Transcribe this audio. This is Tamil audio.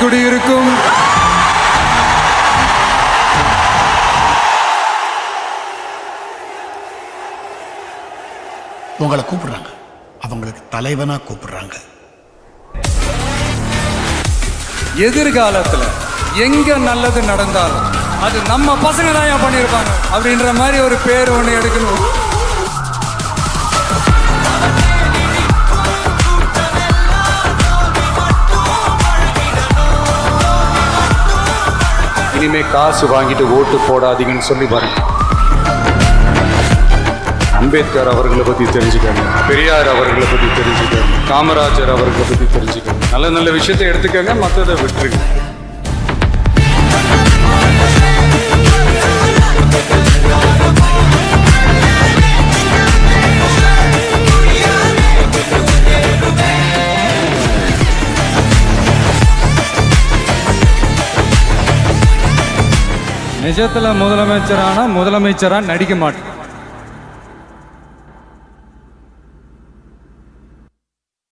குடியிருக்கும் உங்களை கூப்பிடுறாங்க, அவங்களுக்கு தலைவனா கூப்பிடுறாங்க. எதிர்காலத்துல எங்க நல்லது நடந்தாலும் அது நம்ம பசங்க தான் பண்ணியிருப்பாங்க அப்படின்ற மாதிரி ஒரு பேர் ஒன்று எடுக்கணும். இனிமே காசு வாங்கிட்டு ஓட்டு போடாதீங்கன்னு சொல்லி வரேன். அம்பேத்கர் அவர்களை பற்றி தெரிஞ்சுக்கங்க, பெரியார் அவர்களை பற்றி தெரிஞ்சுக்கங்க, காமராஜர் அவர்களை பற்றி தெரிஞ்சுக்கங்க. நல்ல நல்ல விஷயத்தை எடுத்துக்கங்க, மற்றதை விட்டுருங்க. நிஜத்துல முதலமைச்சரானா முதலமைச்சரா நடிக்க மாட்டேன்.